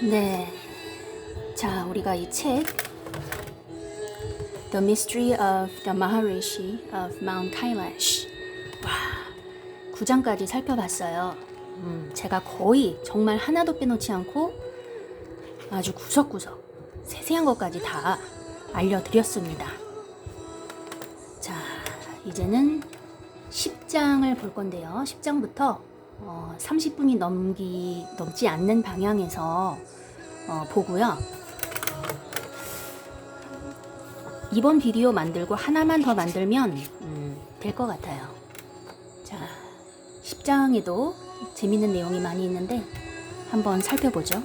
네. 자, 우리가 이 책 The Mystery of the Maharishi of Mount Kailash 9장까지 살펴봤어요. 제가 거의 정말 하나도 빼놓지 않고 아주 구석구석 세세한 것까지 다 알려드렸습니다. 자, 이제는 10장을 볼 건데요. 10장부터 30분이 넘지 않는 방향에서 보고요. 이번 비디오 만들고 하나만 더 만들면 될 것 같아요. 자, 10장에도 재밌는 내용이 많이 있는데 한번 살펴보죠.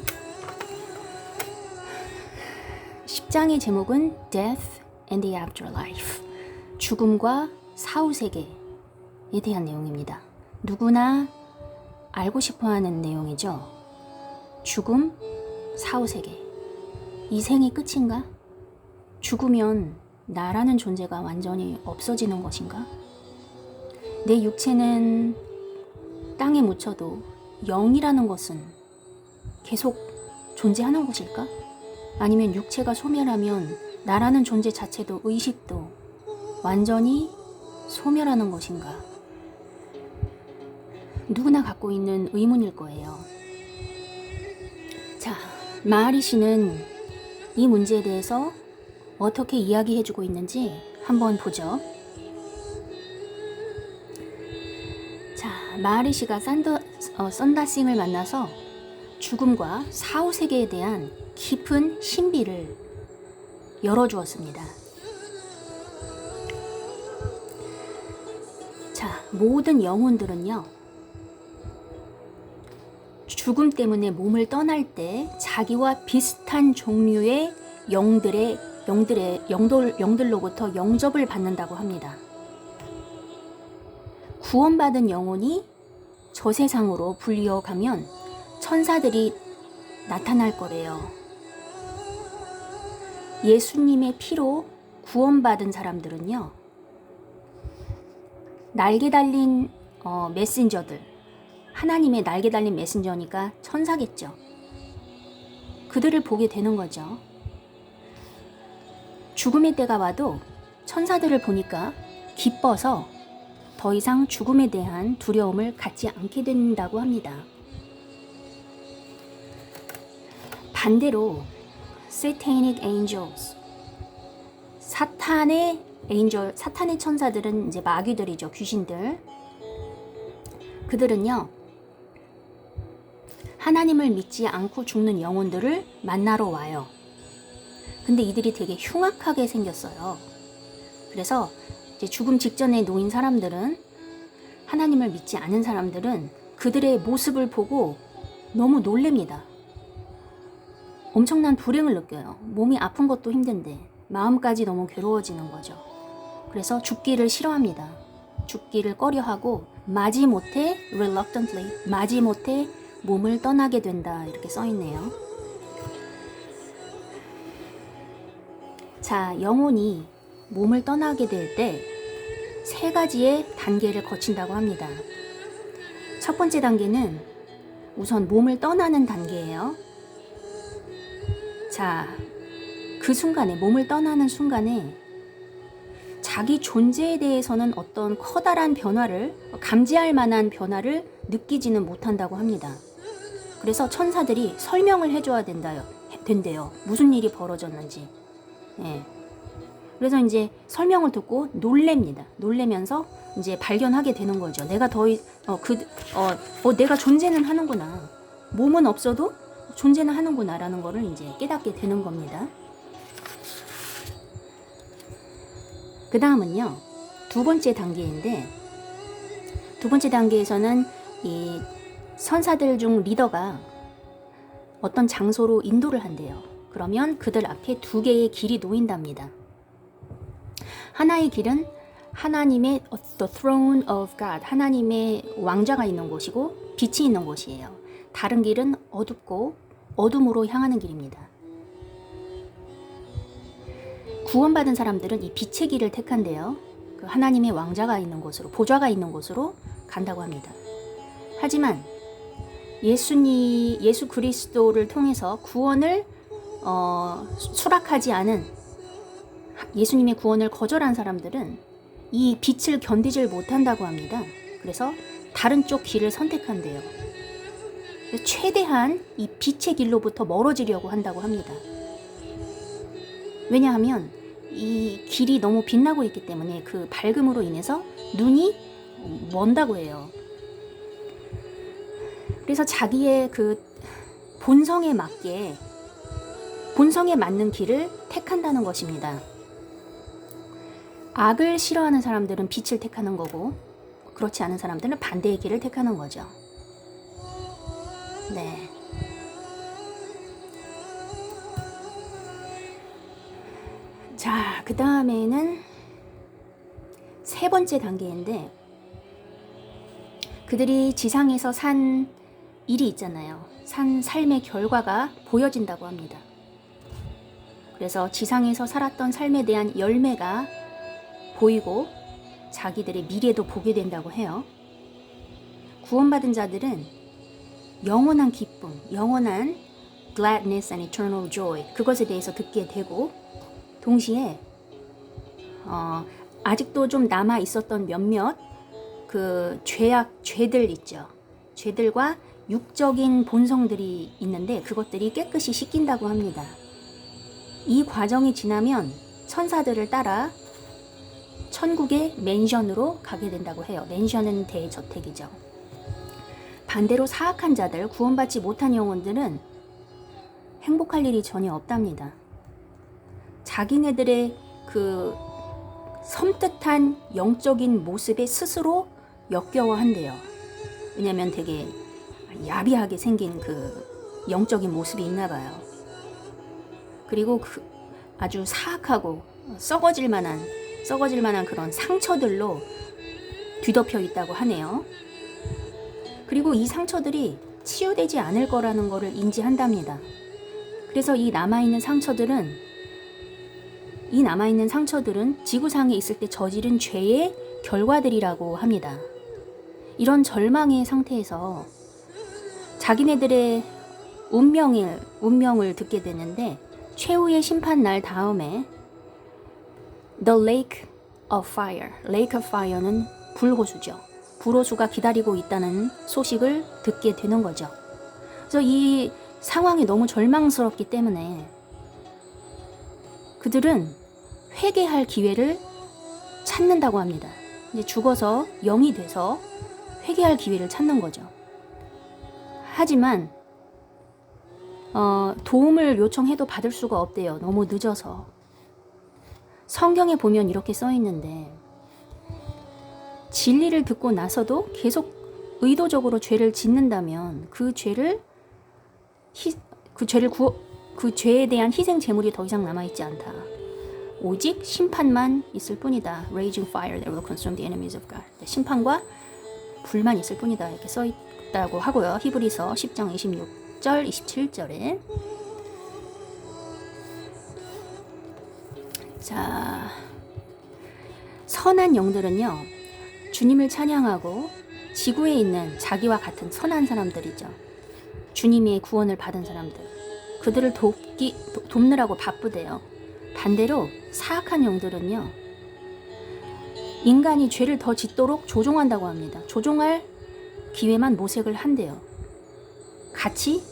10장의 제목은 Death and the Afterlife, 죽음과 사후세계에 대한 내용입니다. 누구나 알고 싶어하는 내용이죠. 죽음, 사후세계. 이 생이 끝인가? 죽으면 나라는 존재가 완전히 없어지는 것인가? 내 육체는 땅에 묻혀도 영이라는 것은 계속 존재하는 것일까? 아니면 육체가 소멸하면 나라는 존재 자체도 의식도 완전히 소멸하는 것인가? 누구나 갖고 있는 의문일 거예요. 자, 마하리시는 이 문제에 대해서 어떻게 이야기해주고 있는지 한번 보죠. 자, 마하리시가 썬다싱을 만나서 죽음과 사후세계에 대한 깊은 신비를 열어주었습니다. 자, 모든 영혼들은요, 죽음 때문에 몸을 떠날 때 자기와 비슷한 종류의 영들로부터 영접을 받는다고 합니다. 구원받은 영혼이 저 세상으로 불리어가면 천사들이 나타날 거래요. 예수님의 피로 구원받은 사람들은요, 날개 달린 메신저들, 하나님의 날개 달린 메신저니까 천사겠죠. 그들을 보게 되는 거죠. 죽음의 때가 와도 천사들을 보니까 기뻐서 더 이상 죽음에 대한 두려움을 갖지 않게 된다고 합니다. 반대로 Satanic Angels, 사탄의 천사들은 이제 마귀들이죠. 귀신들. 그들은요, 하나님을 믿지 않고 죽는 영혼들을 만나러 와요. 근데 이들이 되게 흉악하게 생겼어요. 그래서 이제 죽음 직전에 놓인 사람들은, 하나님을 믿지 않은 사람들은 그들의 모습을 보고 너무 놀랍니다. 엄청난 불행을 느껴요. 몸이 아픈 것도 힘든데 마음까지 너무 괴로워지는 거죠. 그래서 죽기를 싫어합니다. 죽기를 꺼려하고 마지못해 reluctantly, 마지못해 몸을 떠나게 된다, 이렇게 써있네요. 자, 영혼이 몸을 떠나게 될 때 3가지의 단계를 거친다고 합니다. 첫 번째 단계는 우선 몸을 떠나는 단계예요. 자, 그 순간에, 몸을 떠나는 순간에 자기 존재에 대해서는 어떤 커다란 변화를, 감지할 만한 변화를 느끼지는 못한다고 합니다. 그래서 천사들이 설명을 해줘야 된대요. 무슨 일이 벌어졌는지. 예. 그래서 이제 설명을 듣고 놀랍니다. 놀래면서 이제 발견하게 되는 거죠. 내가 내가 존재는 하는구나. 몸은 없어도 존재는 하는구나라는 거를 이제 깨닫게 되는 겁니다. 그 다음은요, 2번째 단계인데, 2번째 단계에서는 이 선사들 중 리더가 어떤 장소로 인도를 한대요. 그러면 그들 앞에 2개의 길이 놓인답니다. 하나의 길은 하나님의 The Throne of God, 하나님의 왕좌가 있는 곳이고 빛이 있는 곳이에요. 다른 길은 어둡고 어둠으로 향하는 길입니다. 구원받은 사람들은 이 빛의 길을 택한대요. 그 하나님의 왕좌가 있는 곳으로, 보좌가 있는 곳으로 간다고 합니다. 하지만 예수 그리스도를 통해서 구원을 수락하지 않은, 예수님의 구원을 거절한 사람들은 이 빛을 견디질 못한다고 합니다. 그래서 다른 쪽 길을 선택한대요. 최대한 이 빛의 길로부터 멀어지려고 한다고 합니다. 왜냐하면 이 길이 너무 빛나고 있기 때문에 그 밝음으로 인해서 눈이 먼다고 해요. 그래서 자기의 그 본성에 맞는 길을 택한다는 것입니다. 악을 싫어하는 사람들은 빛을 택하는 거고, 그렇지 않은 사람들은 반대의 길을 택하는 거죠. 네. 자, 그 다음에는 세 번째 단계인데, 그들이 지상에서 산 일이 있잖아요. 산 삶의 결과가 보여진다고 합니다. 그래서 지상에서 살았던 삶에 대한 열매가 보이고 자기들의 미래도 보게 된다고 해요. 구원받은 자들은 영원한 기쁨, 영원한 gladness and eternal joy, 그것에 대해서 듣게 되고, 동시에 아직도 좀 남아 있었던 몇몇 그 죄들 있죠. 죄들과 육적인 본성들이 있는데 그것들이 깨끗이 씻긴다고 합니다. 이 과정이 지나면 천사들을 따라 천국의 맨션으로 가게 된다고 해요. 맨션은 대저택이죠. 반대로 사악한 자들, 구원받지 못한 영혼들은 행복할 일이 전혀 없답니다. 자기네들의 그 섬뜩한 영적인 모습에 스스로 역겨워한대요. 왜냐면 되게 야비하게 생긴 그 영적인 모습이 있나 봐요. 그리고 아주 사악하고 썩어질 만한 그런 상처들로 뒤덮여 있다고 하네요. 그리고 이 상처들이 치유되지 않을 거라는 것을 인지한답니다. 그래서 이 남아있는 상처들은 지구상에 있을 때 저지른 죄의 결과들이라고 합니다. 이런 절망의 상태에서 자기네들의 운명을 듣게 되는데, 최후의 심판 날 다음에 The Lake of Fire는 불호수죠. 불호수가 기다리고 있다는 소식을 듣게 되는 거죠. 그래서 이 상황이 너무 절망스럽기 때문에 그들은 회개할 기회를 찾는다고 합니다. 이제 죽어서 영이 돼서 회개할 기회를 찾는 거죠. 하지만 도움을 요청해도 받을 수가 없대요. 너무 늦어서. 성경에 보면 이렇게 써 있는데, 진리를 듣고 나서도 계속 의도적으로 죄를 짓는다면 그 죄에 대한 희생 제물이 더 이상 남아 있지 않다. 오직 심판만 있을 뿐이다. Raging fire that will consume the enemies of God. 심판과 불만 있을 뿐이다. 이렇게 써 있다고 하고요. 히브리서 10장 26절, 27절에. 자, 선한 영들은요, 주님을 찬양하고 지구에 있는 자기와 같은 선한 사람들이죠. 주님의 구원을 받은 사람들. 그들을 돕느라고 바쁘대요. 반대로 사악한 영들은요, 인간이 죄를 더 짓도록 조종한다고 합니다. 조종할 기회만 모색을 한대요. 같이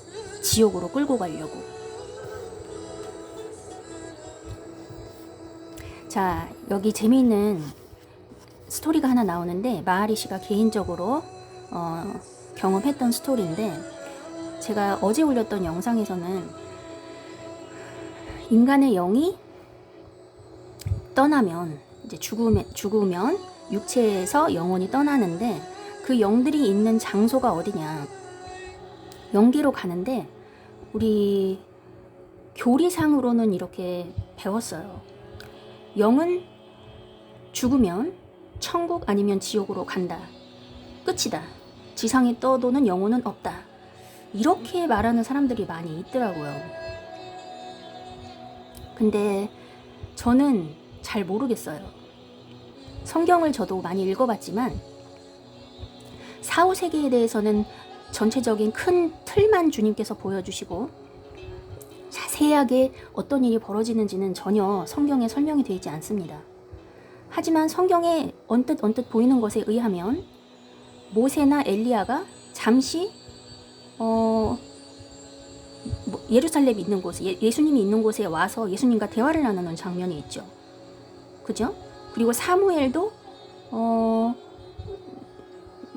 지옥으로 끌고 가려고. 자, 여기 재미있는 스토리가 하나 나오는데, 마하리 씨가 개인적으로 경험했던 스토리인데, 제가 어제 올렸던 영상에서는 인간의 영이 떠나면, 이제 죽으면 육체에서 영혼이 떠나는데, 그 영들이 있는 장소가 어디냐, 영계로 가는데, 우리 교리상으로는 이렇게 배웠어요. 영은 죽으면 천국 아니면 지옥으로 간다. 끝이다. 지상에 떠도는 영혼은 없다. 이렇게 말하는 사람들이 많이 있더라고요. 근데 저는 잘 모르겠어요. 성경을 저도 많이 읽어봤지만 4, 5세기에 대해서는 전체적인 큰 틀만 주님께서 보여주시고 자세하게 어떤 일이 벌어지는지는 전혀 성경에 설명이 되어 있지 않습니다. 하지만 성경에 언뜻 보이는 것에 의하면 모세나 엘리야가 잠시 예루살렘이 있는 곳에 예수님이 있는 곳에 와서 예수님과 대화를 나누는 장면이 있죠. 그죠? 그리고 사무엘도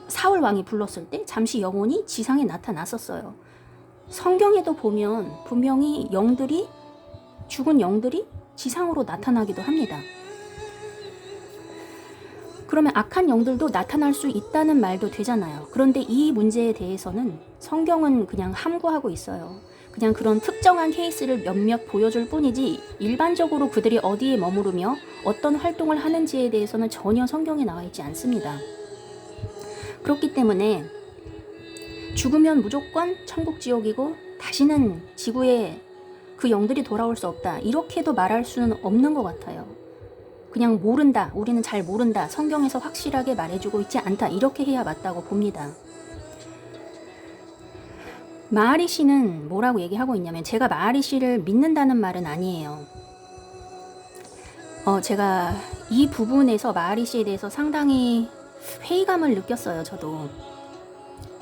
사울 왕이 불렀을 때 잠시 영혼이 지상에 나타났었어요. 성경에도 보면 분명히 죽은 영들이 지상으로 나타나기도 합니다. 그러면 악한 영들도 나타날 수 있다는 말도 되잖아요. 그런데 이 문제에 대해서는 성경은 그냥 함구하고 있어요. 그냥 그런 특정한 케이스를 몇몇 보여줄 뿐이지 일반적으로 그들이 어디에 머무르며 어떤 활동을 하는지에 대해서는 전혀 성경에 나와 있지 않습니다. 그렇기 때문에 죽으면 무조건 천국 지옥이고 다시는 지구에 그 영들이 돌아올 수 없다, 이렇게도 말할 수는 없는 것 같아요. 그냥 모른다, 우리는 잘 모른다, 성경에서 확실하게 말해주고 있지 않다, 이렇게 해야 맞다고 봅니다. 마하리시는 뭐라고 얘기하고 있냐면, 제가 마하리시를 믿는다는 말은 아니에요. 제가 이 부분에서 마하리시에 대해서 상당히 회의감을 느꼈어요. 저도.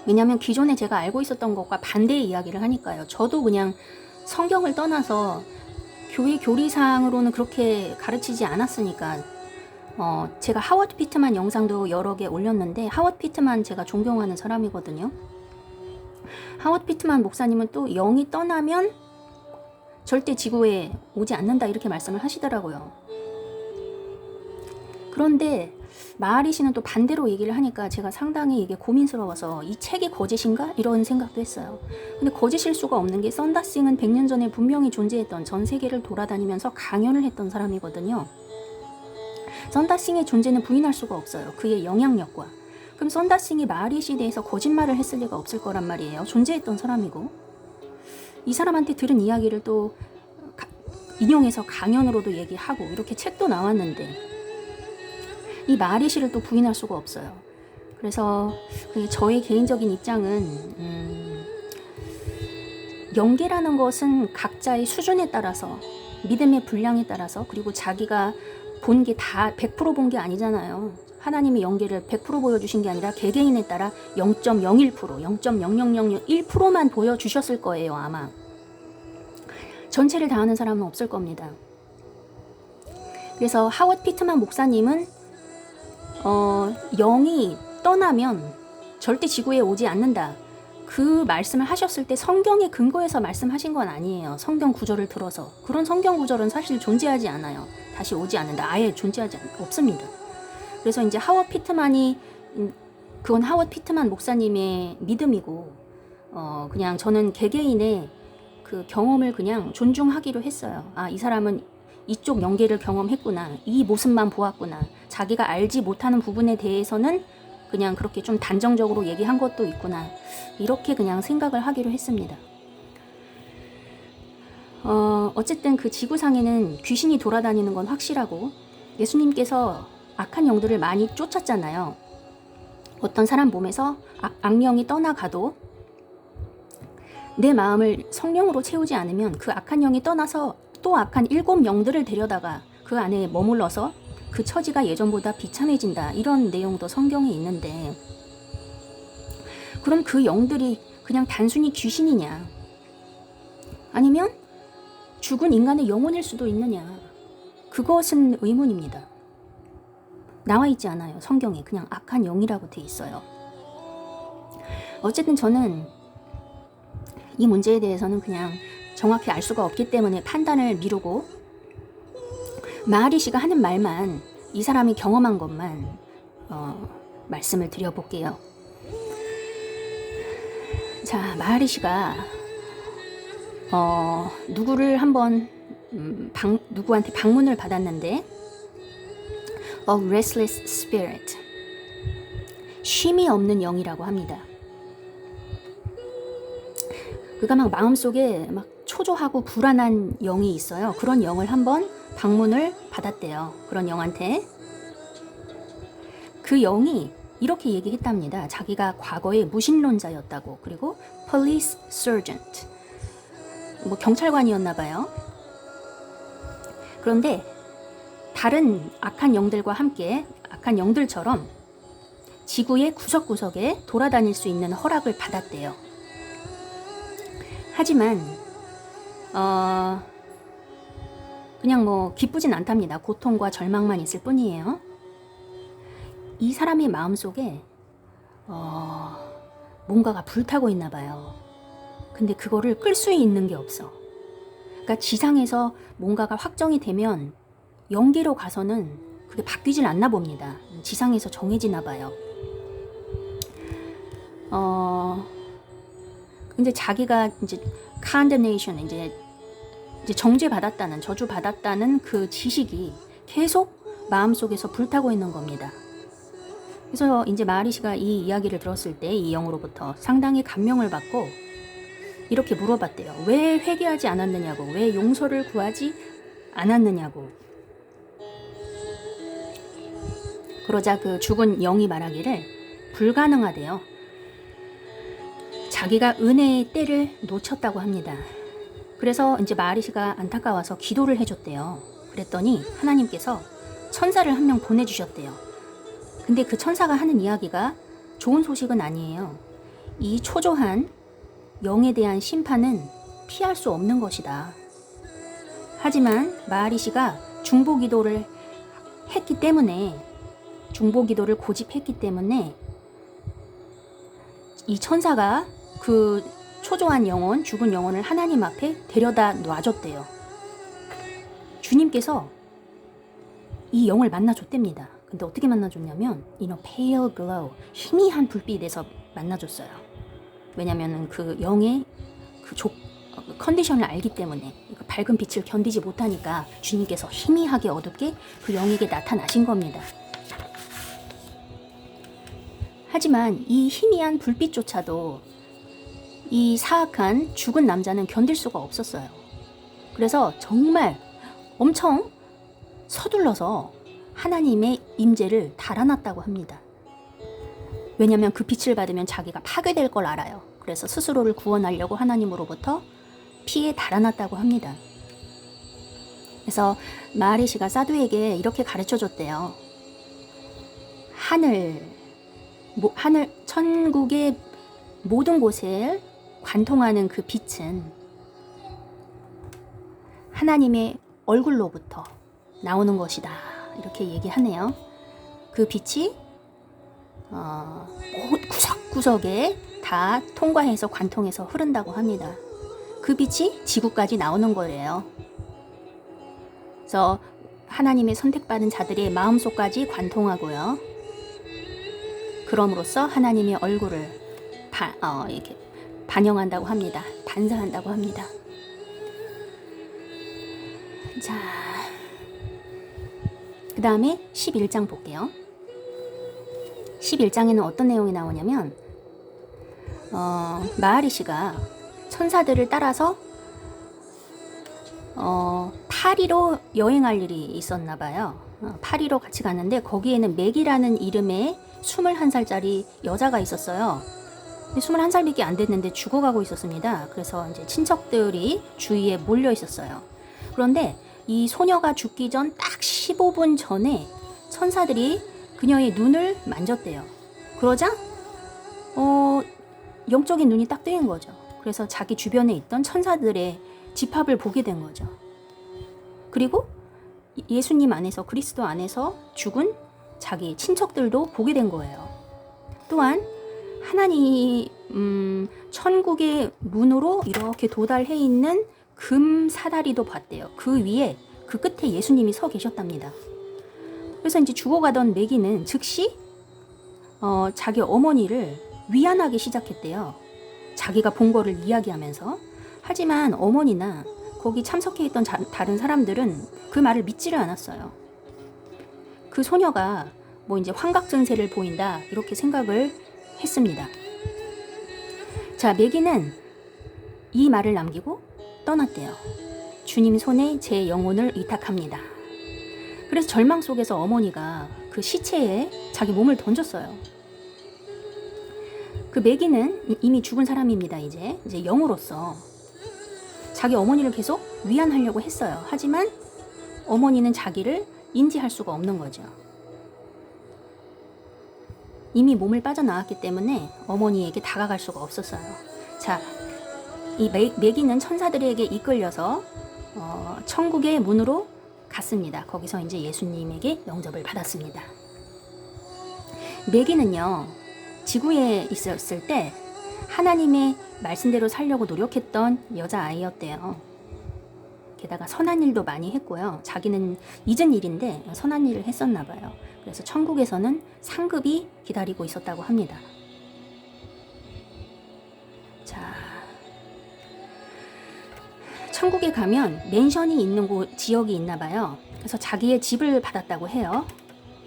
왜냐하면 기존에 제가 알고 있었던 것과 반대의 이야기를 하니까요. 저도 그냥 성경을 떠나서 교회 교리상으로는 그렇게 가르치지 않았으니까 제가 하워드 피트만 영상도 여러 개 올렸는데, 하워드 피트만 제가 존경하는 사람이거든요. 하워드 피트만 목사님은 또 영이 떠나면 절대 지구에 오지 않는다, 이렇게 말씀을 하시더라고요. 그런데 마하리시는 또 반대로 얘기를 하니까 제가 상당히 이게 고민스러워서 이 책이 거짓인가? 이런 생각도 했어요. 근데 거짓일 수가 없는 게, 썬다싱은 100년 전에 분명히 존재했던, 전 세계를 돌아다니면서 강연을 했던 사람이거든요. 썬다싱의 존재는 부인할 수가 없어요. 그의 영향력과. 그럼 썬다싱이 마하리시에 대해서 거짓말을 했을 리가 없을 거란 말이에요. 존재했던 사람이고. 이 사람한테 들은 이야기를 또 인용해서 강연으로도 얘기하고 이렇게 책도 나왔는데 이 마하리시를 또 부인할 수가 없어요. 그래서 저의 개인적인 입장은 영계라는 것은 각자의 수준에 따라서, 믿음의 분량에 따라서, 그리고 자기가 본 게 다 100% 본 게 아니잖아요. 하나님이 영계를 100% 보여주신 게 아니라 개개인에 따라 0.01%, 0.00001%만 보여주셨을 거예요. 아마 전체를 다 아는 사람은 없을 겁니다. 그래서 하워드 피트만 목사님은 영이 떠나면 절대 지구에 오지 않는다, 그 말씀을 하셨을 때 성경에 근거해서 말씀하신 건 아니에요. 성경 구절을 들어서. 그런 성경 구절은 사실 존재하지 않아요. 다시 오지 않는다, 아예 존재하지 없습니다. 그래서 이제 하워드 피트만이, 그건 하워드 피트만 목사님의 믿음이고, 그냥 저는 개개인의 그 경험을 그냥 존중하기로 했어요. 아, 이 사람은 이쪽 영계를 경험했구나, 이 모습만 보았구나, 자기가 알지 못하는 부분에 대해서는 그냥 그렇게 좀 단정적으로 얘기한 것도 있구나, 이렇게 그냥 생각을 하기로 했습니다. 어쨌든 그 지구상에는 귀신이 돌아다니는 건 확실하고, 예수님께서 악한 영들을 많이 쫓았잖아요. 어떤 사람 몸에서 악령이 떠나가도 내 마음을 성령으로 채우지 않으면 그 악한 영이 떠나서 또 악한 7 영들을 데려다가 그 안에 머물러서 그 처지가 예전보다 비참해진다, 이런 내용도 성경에 있는데, 그럼 그 영들이 그냥 단순히 귀신이냐, 아니면 죽은 인간의 영혼일 수도 있느냐, 그것은 의문입니다. 나와 있지 않아요. 성경에 그냥 악한 영이라고 돼 있어요. 어쨌든 저는 이 문제에 대해서는 그냥 정확히 알 수가 없기 때문에 판단을 미루고, 마하리시가 하는 말만, 이 사람이 경험한 것만 말씀을 드려볼게요. 자, 마하리시가 누구를 한번 누구한테 방문을 받았는데, A restless spirit, 쉼이 없는 영이라고 합니다. 그가 막 마음속에 막 초조하고 불안한 영이 있어요. 그런 영을 한번 방문을 받았대요. 그런 영한테. 그 영이 이렇게 얘기했답니다. 자기가 과거에 무신론자였다고. 그리고 police sergeant, 뭐 경찰관이었나 봐요. 그런데 다른 악한 영들과 함께 악한 영들처럼 지구의 구석구석에 돌아다닐 수 있는 허락을 받았대요. 하지만 그냥 뭐 기쁘진 않답니다. 고통과 절망만 있을 뿐이에요. 이 사람의 마음속에 뭔가가 불타고 있나 봐요. 근데 그거를 끌 수 있는 게 없어. 그러니까 지상에서 뭔가가 확정이 되면 영계로 가서는 그게 바뀌질 않나 봅니다. 지상에서 정해지나 봐요. 이제 자기가 이제 condemnation, 이제 정죄받았다는, 저주받았다는 그 지식이 계속 마음속에서 불타고 있는 겁니다. 그래서 이제 마하리시가 이 이야기를 들었을 때 이 영으로부터 상당히 감명을 받고 이렇게 물어봤대요. 왜 회개하지 않았느냐고, 왜 용서를 구하지 않았느냐고. 그러자 그 죽은 영이 말하기를 불가능하대요. 자기가 은혜의 때를 놓쳤다고 합니다. 그래서 이제 마하리시가 안타까워서 기도를 해줬대요. 그랬더니 하나님께서 천사를 한 명 보내주셨대요. 근데 그 천사가 하는 이야기가 좋은 소식은 아니에요. 이 초조한 영에 대한 심판은 피할 수 없는 것이다. 하지만 마하리시가 중보기도를 했기 때문에, 중보기도를 고집했기 때문에 이 천사가 그 초조한 영혼, 죽은 영혼을 하나님 앞에 데려다 놔줬대요. 주님께서 이 영을 만나줬답니다. 근데 어떻게 만나줬냐면 pale glow, 희미한 불빛에서 만나줬어요. 왜냐면은 그 영의 그 컨디션을 알기 때문에 그 밝은 빛을 견디지 못하니까 주님께서 희미하게 어둡게 그 영에게 나타나신 겁니다. 하지만 이 희미한 불빛조차도 이 사악한 죽은 남자는 견딜 수가 없었어요. 그래서 정말 엄청 서둘러서 하나님의 임재를 달아났다고 합니다. 왜냐하면 그 빛을 받으면 자기가 파괴될 걸 알아요. 그래서 스스로를 구원하려고 하나님으로부터 피에 달아났다고 합니다. 그래서 마하리시가 사두에게 이렇게 가르쳐줬대요. 하늘, 천국의 모든 곳을 관통하는 그 빛은 하나님의 얼굴로부터 나오는 것이다. 이렇게 얘기하네요. 그 빛이 구석구석에 다 통과해서 관통해서 흐른다고 합니다. 그 빛이 지구까지 나오는 거예요. 그래서 하나님의 선택받은 자들의 마음속까지 관통하고요. 그럼으로써 하나님의 얼굴을 이렇게 반영한다고 합니다. 반사한다고 합니다. 자, 그 다음에 11장 볼게요. 11장에는 어떤 내용이 나오냐면 마하리시가 천사들을 따라서 파리로 여행할 일이 있었나 봐요. 파리로 같이 갔는데 거기에는 맥이라는 이름의 21살짜리 여자가 있었어요. 21살밖에 안 됐는데 죽어가고 있었습니다. 그래서 이제 친척들이 주위에 몰려 있었어요. 그런데 이 소녀가 죽기 전 딱 15분 전에 천사들이 그녀의 눈을 만졌대요. 그러자 영적인 눈이 딱 뜨인 거죠. 그래서 자기 주변에 있던 천사들의 집합을 보게 된 거죠. 그리고 예수님 안에서, 그리스도 안에서 죽은 자기 친척들도 보게 된 거예요. 또한 하나님 천국의 문으로 이렇게 도달해 있는 금 사다리도 봤대요. 그 위에, 그 끝에 예수님이 서 계셨답니다. 그래서 이제 죽어가던 매기는 즉시 자기 어머니를 위안하기 시작했대요. 자기가 본 거를 이야기하면서. 하지만 어머니나 거기 참석해 있던 다른 사람들은 그 말을 믿지를 않았어요. 그 소녀가 뭐 이제 환각 증세를 보인다 이렇게 생각을 했습니다. 자, 매기는 이 말을 남기고 떠났대요. 주님 손에 제 영혼을 의탁합니다. 그래서 절망 속에서 어머니가 그 시체에 자기 몸을 던졌어요. 그 매기는 이미 죽은 사람입니다. 이제 영으로서 자기 어머니를 계속 위안하려고 했어요. 하지만 어머니는 자기를 인지할 수가 없는 거죠. 이미 몸을 빠져나왔기 때문에 어머니에게 다가갈 수가 없었어요. 자, 이 매기는 천사들에게 이끌려서 천국의 문으로 갔습니다. 거기서 이제 예수님에게 영접을 받았습니다. 매기는요, 지구에 있었을 때 하나님의 말씀대로 살려고 노력했던 여자아이였대요. 게다가 선한 일도 많이 했고요. 자기는 잊은 일인데 선한 일을 했었나 봐요. 그래서 천국에서는 상급이 기다리고 있었다고 합니다. 자, 천국에 가면 맨션이 있는 지역이 있나 봐요. 그래서 자기의 집을 받았다고 해요.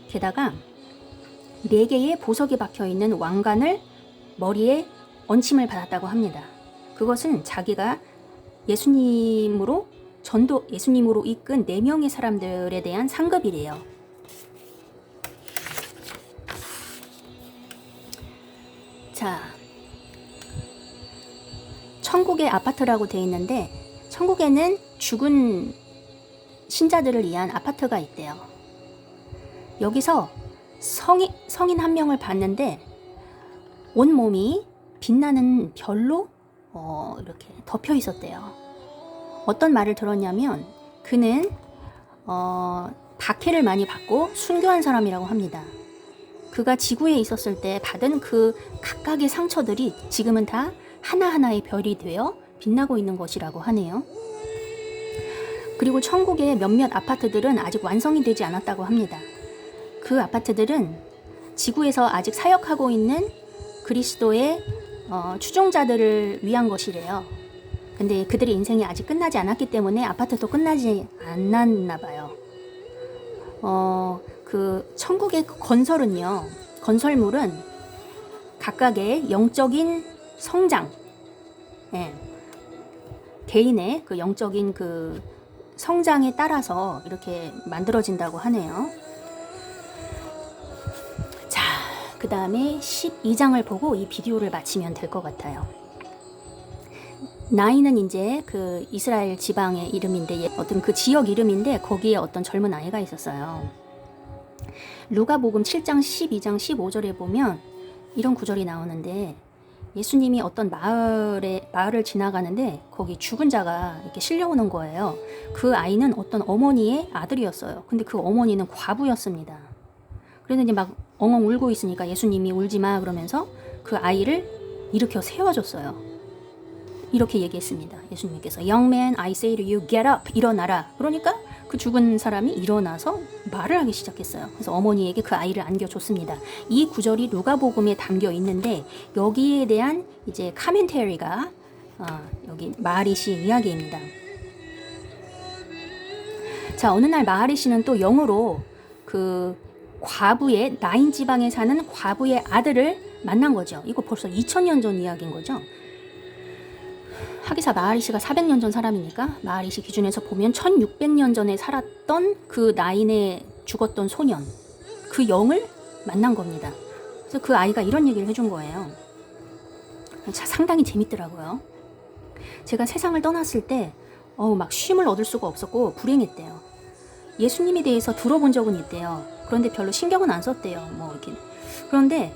게다가 4개의 보석이 박혀있는 왕관을 머리에 얹힘을 받았다고 합니다. 그것은 자기가 예수님으로 이끈 4명의 사람들에 대한 상급이래요. 자, 천국의 아파트라고 되어 있는데 천국에는 죽은 신자들을 위한 아파트가 있대요. 여기서 성인 한 명을 봤는데 온몸이 빛나는 별로 이렇게 덮여 있었대요. 어떤 말을 들었냐면 그는 박해를 많이 받고 순교한 사람이라고 합니다. 그가 지구에 있었을 때 받은 그 각각의 상처들이 지금은 다 하나하나의 별이 되어 빛나고 있는 것이라고 하네요. 그리고 천국의 몇몇 아파트들은 아직 완성이 되지 않았다고 합니다. 그 아파트들은 지구에서 아직 사역하고 있는 그리스도의 추종자들을 위한 것이래요. 근데 그들의 인생이 아직 끝나지 않았기 때문에 아파트도 끝나지 않았나 봐요. 그 천국의 건설은요, 건설물은 각각의 영적인 성장, 개인의 그 영적인 그 성장에 따라서 이렇게 만들어진다고 하네요. 자, 그 다음에 12장을 보고 이 비디오를 마치면 될 것 같아요. 나이는 이제 그 이스라엘 지방의 이름인데, 어떤 그 지역 이름인데 거기에 어떤 젊은 아이가 있었어요. 루가복음 7장 12장 15절에 보면 이런 구절이 나오는데, 예수님이 어떤 마을을 지나가는데 거기 죽은 자가 이렇게 실려오는 거예요. 그 아이는 어떤 어머니의 아들이었어요. 근데 그 어머니는 과부였습니다. 그래서 이제 막 엉엉 울고 있으니까 예수님이 울지 마 그러면서 그 아이를 일으켜 세워줬어요. 이렇게 얘기했습니다. 예수님께서 Young man, I say to you, get up, 일어나라. 그러니까 그 죽은 사람이 일어나서 말을 하기 시작했어요. 그래서 어머니에게 그 아이를 안겨줬습니다. 이 구절이 누가복음에 담겨 있는데 여기에 대한 이제 카멘터리가 여기 마하리시 이야기입니다. 자, 어느 날 마하리시는 또 영으로 그 과부의 나인 지방에 사는 과부의 아들을 만난 거죠. 이거 벌써 2000년 전 이야기인 거죠. 하기사 마하리시가 400년 전 사람이니까 마하리시 기준에서 보면 1600년 전에 살았던 그 나인에 죽었던 소년, 그 영을 만난 겁니다. 그래서 그 아이가 이런 얘기를 해준 거예요. 상당히 재밌더라고요. 제가 세상을 떠났을 때 막 쉼을 얻을 수가 없었고 불행했대요. 예수님에 대해서 들어본 적은 있대요. 그런데 별로 신경은 안 썼대요. 뭐 이렇게. 그런데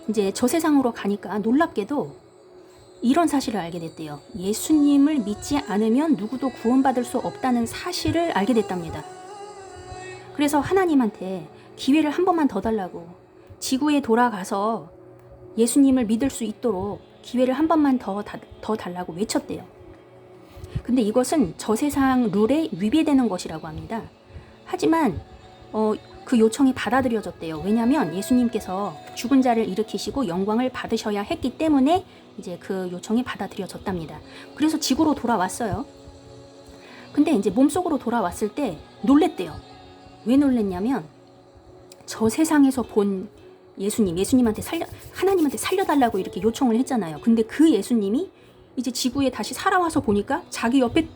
이제 저 세상으로 가니까 놀랍게도 이런 사실을 알게 됐대요. 예수님을 믿지 않으면 누구도 구원받을 수 없다는 사실을 알게 됐답니다. 그래서 하나님한테 기회를 한 번만 더 달라고, 지구에 돌아가서 예수님을 믿을 수 있도록 기회를 한 번만 더 달라고 외쳤대요. 근데 이것은 저 세상 룰에 위배되는 것이라고 합니다. 하지만 그 요청이 받아들여졌대요. 왜냐하면 예수님께서 죽은 자를 일으키시고 영광을 받으셔야 했기 때문에 이제 그 요청이 받아들여졌답니다. 그래서 지구로 돌아왔어요. 근데 이제 몸속으로 돌아왔을 때 놀랬대요. 왜 놀랬냐면 저 세상에서 본 예수님한테 하나님한테 살려달라고 이렇게 요청을 했잖아요. 근데 그 예수님이 이제 지구에 다시 살아와서 보니까 자기 옆에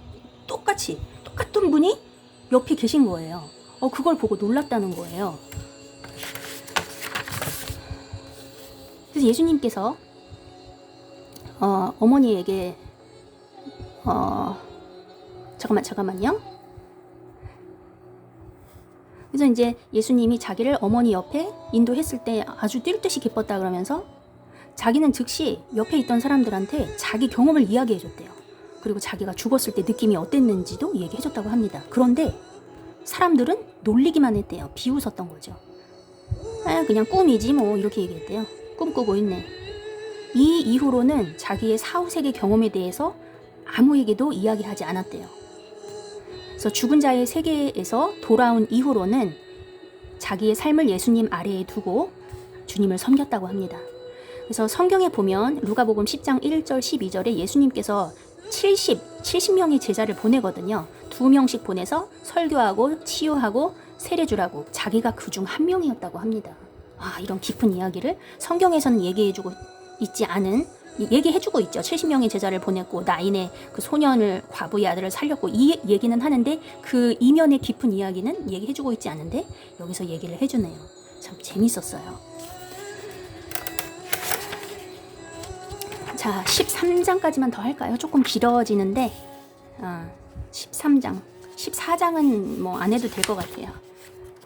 똑같은 분이 옆에 계신 거예요. 그걸 보고 놀랐다는 거예요. 그래서 예수님께서 어머니에게 잠깐만요. 그래서 이제 예수님이 자기를 어머니 옆에 인도했을 때 아주 뛸 듯이 기뻤다 그러면서 자기는 즉시 옆에 있던 사람들한테 자기 경험을 이야기해 줬대요. 그리고 자기가 죽었을 때 느낌이 어땠는지도 얘기해 줬다고 합니다. 그런데 사람들은 놀리기만 했대요. 비웃었던 거죠. 그냥 꿈이지 뭐 이렇게 얘기했대요. 꿈꾸고 있네. 이 이후로는 자기의 사후세계 경험에 대해서 아무에게도 이야기하지 않았대요. 그래서 죽은 자의 세계에서 돌아온 이후로는 자기의 삶을 예수님 아래에 두고 주님을 섬겼다고 합니다. 그래서 성경에 보면 누가복음 10장 1절 12절에 예수님께서 70명의 제자를 보내거든요. 2명씩 보내서 설교하고 치유하고 세례주라고 자기가 그중 한 명이었다고 합니다. 이런 깊은 이야기를 성경에서는 얘기해주고 있죠. 70명의 제자를 보냈고 나인의 그 소년을 과부의 아들을 살렸고 이 얘기는 하는데 그 이면의 깊은 이야기는 얘기해주고 있지 않은데 여기서 얘기를 해주네요. 참 재밌었어요. 자, 13장까지만 더 할까요? 조금 길어지는데 13장 14장은 뭐 안 해도 될 것 같아요.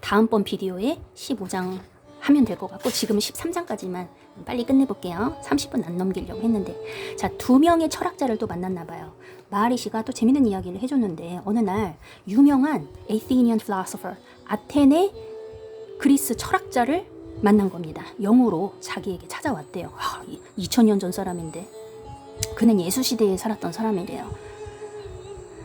다음번 비디오에 15장 하면 될 것 같고 지금은 13장까지만 빨리 끝내볼게요. 30분 안 넘기려고 했는데 자, 2명의 철학자를 또 만났나 봐요. 마하리시가 또 재밌는 이야기를 해줬는데 어느 날 유명한 Athenian philosopher 아테네 그리스 철학자를 만난 겁니다. 영으로 자기에게 찾아왔대요. 2000년 전 사람인데 그는 예수시대에 살았던 사람이래요.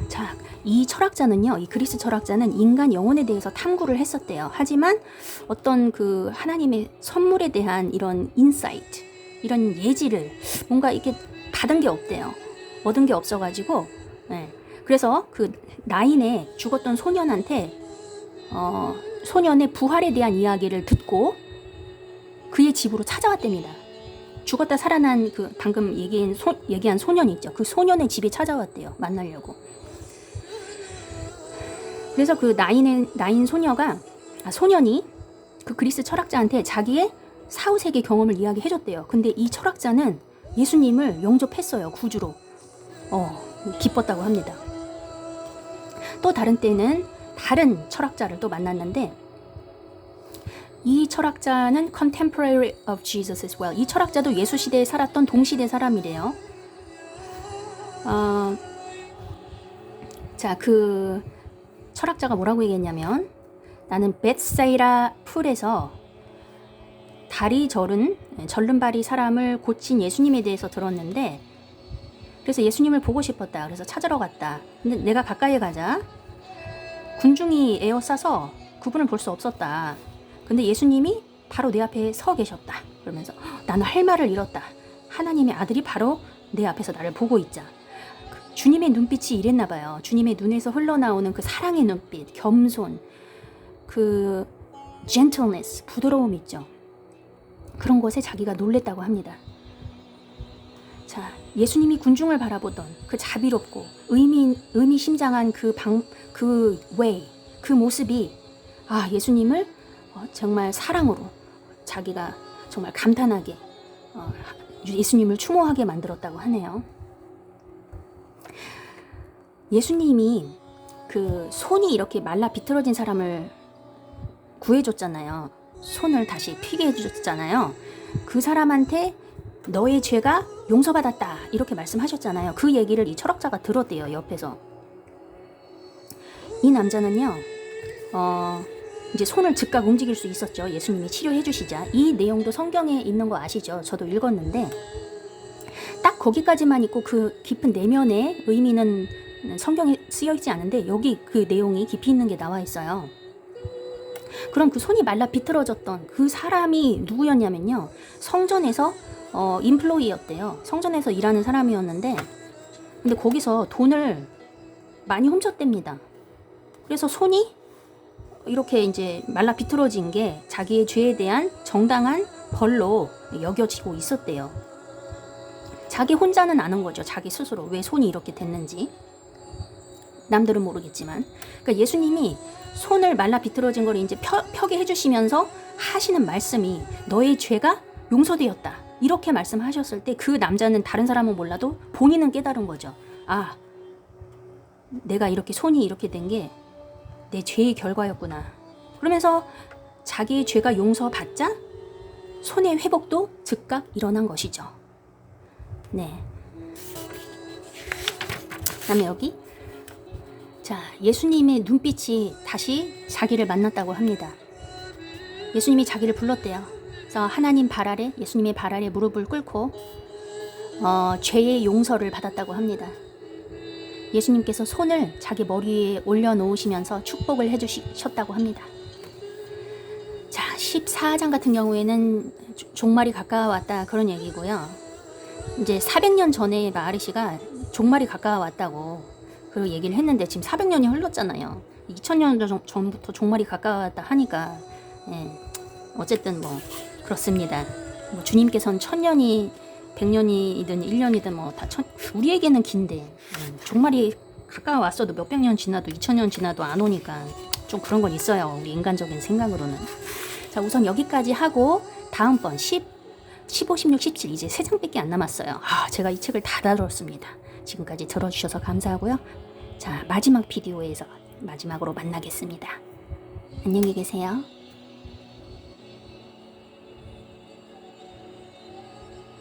자, 이 철학자는요, 이 그리스 철학자는 인간 영혼에 대해서 탐구를 했었대요. 하지만 어떤 그 하나님의 선물에 대한 이런 인사이트, 이런 예지를 뭔가 이렇게 받은 게 없대요. 얻은 게 없어가지고, 그래서 그 나인의 죽었던 소년한테 소년의 부활에 대한 이야기를 듣고 그의 집으로 찾아왔답니다. 죽었다 살아난 그 방금 얘기한 소년 있죠. 그 소년의 집에 찾아왔대요. 만나려고. 그래서 그 나인 소년이 그 그리스 철학자한테 자기의 사후세계 경험을 이야기해줬대요. 근데 이 철학자는 예수님을 영접했어요. 구주로. 기뻤다고 합니다. 또 다른 때는 다른 철학자를 또 만났는데 이 철학자는 contemporary of Jesus as well. 이 철학자도 예수 시대에 살았던 동시대 사람이래요. 자, 그 철학자가 뭐라고 얘기했냐면 나는 벳사이다 풀에서 다리 절른 발이 사람을 고친 예수님에 대해서 들었는데 그래서 예수님을 보고 싶었다. 그래서 찾으러 갔다. 근데 내가 가까이 가자 군중이 에워싸서 그분을 볼 수 없었다. 근데 예수님이 바로 내 앞에 서 계셨다. 그러면서 나는 할 말을 잃었다. 하나님의 아들이 바로 내 앞에서 나를 보고 있자. 주님의 눈빛이 이랬나 봐요. 주님의 눈에서 흘러나오는 그 사랑의 눈빛, 겸손, 그 gentleness, 부드러움 있죠. 그런 것에 자기가 놀랬다고 합니다. 자, 예수님이 군중을 바라보던 그 자비롭고 의미심장한 그 way, 그 모습이 예수님을 정말 사랑으로 자기가 정말 감탄하게 예수님을 추모하게 만들었다고 하네요. 예수님이 그 손이 이렇게 말라 비틀어진 사람을 구해줬잖아요. 손을 다시 피게 해주셨잖아요. 그 사람한테 너의 죄가 용서받았다 이렇게 말씀하셨잖아요. 그 얘기를 이 철학자가 들었대요. 옆에서. 이 남자는요 이제 손을 즉각 움직일 수 있었죠. 예수님이 치료해 주시자. 이 내용도 성경에 있는 거 아시죠? 저도 읽었는데 딱 거기까지만 있고 그 깊은 내면의 의미는 성경에 쓰여 있지 않은데 여기 그 내용이 깊이 있는 게 나와 있어요. 그럼 그 손이 말라 비틀어졌던 그 사람이 누구였냐면요. 성전에서 인플로이였대요. 성전에서 일하는 사람이었는데 근데 거기서 돈을 많이 훔쳤답니다. 그래서 손이 이렇게 이제 말라 비틀어진 게 자기의 죄에 대한 정당한 벌로 여겨지고 있었대요. 자기 혼자는 아는 거죠. 자기 스스로 왜 손이 이렇게 됐는지. 남들은 모르겠지만. 그러니까 예수님이 손을 말라 비틀어진 걸 이제 펴게 해주시면서 하시는 말씀이 너의 죄가 용서되었다. 이렇게 말씀하셨을 때 그 남자는 다른 사람은 몰라도 본인은 깨달은 거죠. 아, 내가 이렇게 손이 이렇게 된 게 내 죄의 결과였구나. 그러면서 자기의 죄가 용서받자 손의 회복도 즉각 일어난 것이죠. 네. 그다음에 여기 자, 예수님의 눈빛이 다시 자기를 만났다고 합니다. 예수님이 자기를 불렀대요. 그래서 하나님 발 아래, 예수님의 발 아래 무릎을 꿇고 죄의 용서를 받았다고 합니다. 예수님께서 손을 자기 머리에 올려놓으시면서 축복을 해주셨다고 합니다. 자, 14장 같은 경우에는 종말이 가까워왔다 그런 얘기고요. 이제 400년 전에 마아리시가 종말이 가까워왔다고 그리고 얘기를 했는데 지금 400년이 흘렀잖아요. 2000년 전부터 종말이 가까웠다 하니까 어쨌든 뭐 그렇습니다. 뭐 주님께서는 1000년이 100년이든 1년이든 뭐 다 우리에게는 긴데 종말이 가까워왔어도 몇백 년 지나도 2000년 지나도 안 오니까 좀 그런 건 있어요. 우리 인간적인 생각으로는. 자, 우선 여기까지 하고 다음번 15, 16, 17 이제 3장밖에 안 남았어요. 제가 이 책을 다 다뤘습니다. 지금까지 들어주셔서 감사하고요. 자, 마지막 비디오에서 마지막으로 만나겠습니다. 안녕히 계세요.